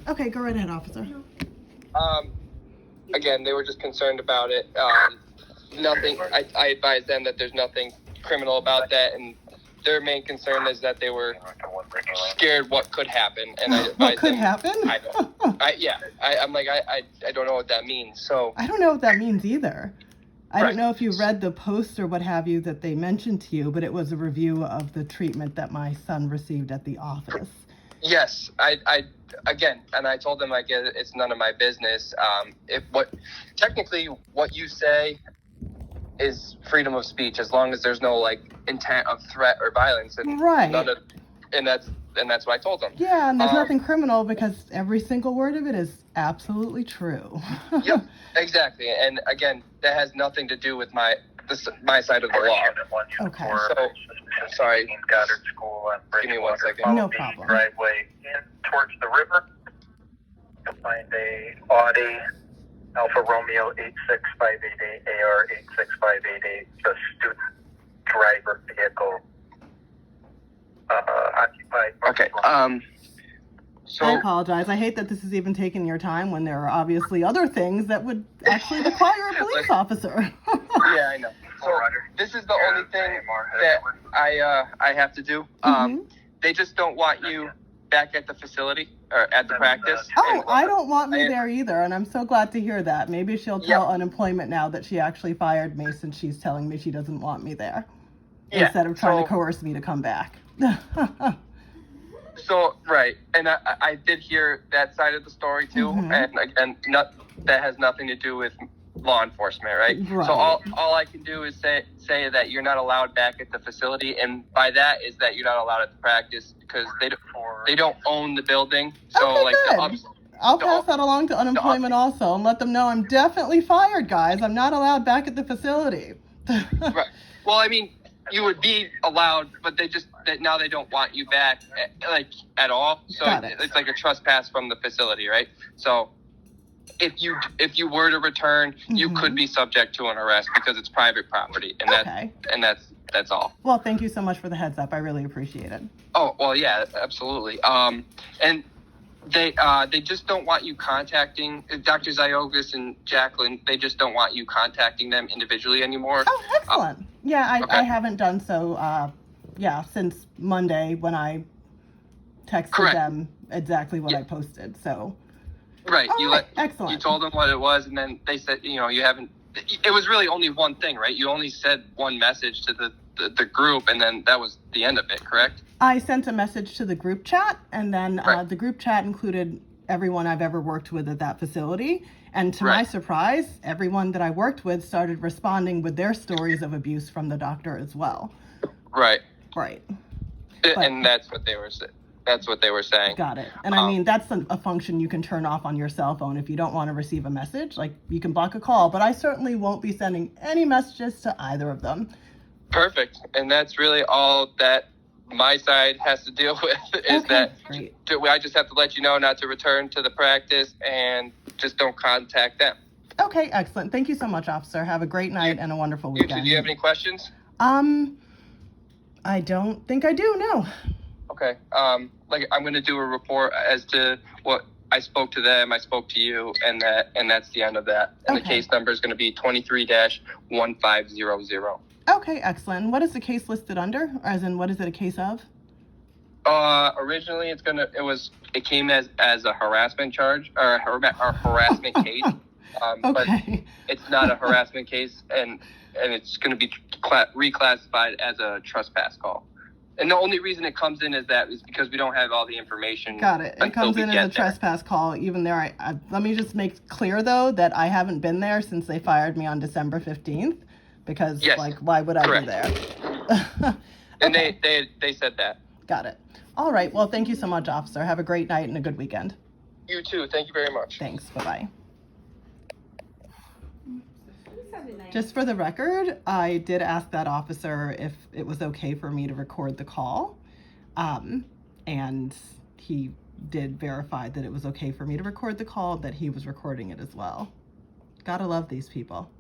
Okay, go right ahead, officer. Again, they were just concerned about it. Nothing. I advised them that there's nothing criminal about that, and their main concern is that they were scared what could happen. And I advised What could them, happen? I'm like, I don't know what that means. So I don't know what that means either. I Right. don't know if you read the post or what have you that they mentioned to you, but it was a review of the treatment that my son received at the office. yes, I again, and I told them, like, it's none of my business. Technically what you say is freedom of speech, as long as there's no like intent of threat or violence, and Right. And that's what I told them. Yeah, and there's nothing criminal because every single word of it is absolutely true. Yep, exactly. And again, that has nothing to do with my side of the law. Okay. So, sorry. Goddard School on Give me 1 second. No problem. Driveway in towards the river. You'll find a Audi Alfa Romeo 86588 AR 86588. The student driver vehicle occupied. Okay. So I apologize. I hate that this is even taking your time when there are obviously other things that would actually require a police officer. yeah, I know. So this is the only thing that I have to do. They just don't want you back at the facility or at the practice. Oh, I don't want me there either, and I'm so glad to hear that. Maybe she'll tell unemployment now that she actually fired me since she's telling me she doesn't want me there. Yeah, instead of trying to coerce me to come back. So, right. And I did hear that side of the story too. And again, that has nothing to do with law enforcement, right? So all I can do is say that you're not allowed back at the facility. And by that is that you're not allowed at the practice because they don't own the building. So Okay, like good. I'll pass that along to unemployment also and let them know I'm definitely fired, guys. I'm not allowed back at the facility. Right. Well, I mean, you would be allowed, but now they don't want you back at all. So it's like a trespass from the facility, right? So if you were to return, you could be subject to an arrest because it's private property, and that's all. Well, thank you so much for the heads up. I really appreciate it. Oh, well, yeah, absolutely. And they just don't want you contacting Dr. Ziogas and Jacqueline. They just don't want you contacting them individually anymore. Oh, excellent. I haven't done so, since Monday when I texted them exactly what I posted. So, right. Excellent. You told them what it was, and then they said, you haven't. It was really only one thing, right? You only said one message to the group, and then that was the end of it, correct? I sent a message to the group chat, and then the group chat included everyone I've ever worked with at that facility. And to my surprise, everyone that I worked with started responding with their stories of abuse from the doctor as well. Right. Right. And that's what they were saying. That's what they were saying. Got it. And I mean, that's a function you can turn off on your cell phone if you don't want to receive a message. Like, you can block a call, but I certainly won't be sending any messages to either of them. Perfect. And that's really all that my side has to deal with is great. I just have to let you know not to return to the practice and just don't contact them. Okay, excellent. Thank you so much, officer. Have a great night and a wonderful weekend. Do you have any questions? I don't think I do, no. Okay. I'm going to do a report as to what I spoke to them, I spoke to you, and that's the end of that. And the case number is going to be 23-1500. Okay, excellent. What is the case listed under? As in, what is it a case of? Originally, it came as a harassment charge or a harassment case. But it's not a harassment case, and it's going to be reclassified as a trespass call. And the only reason it comes in is because we don't have all the information. Got it. It comes in as a trespass call. Even there, let me just make clear though that I haven't been there since they fired me on December 15th. Because, why would I be there? And they said that. Got it. All right. Well, thank you so much, officer. Have a great night and a good weekend. You too. Thank you very much. Thanks. Bye-bye. Just for the record, I did ask that officer if it was okay for me to record the call. And he did verify that it was okay for me to record the call, that he was recording it as well. Gotta love these people.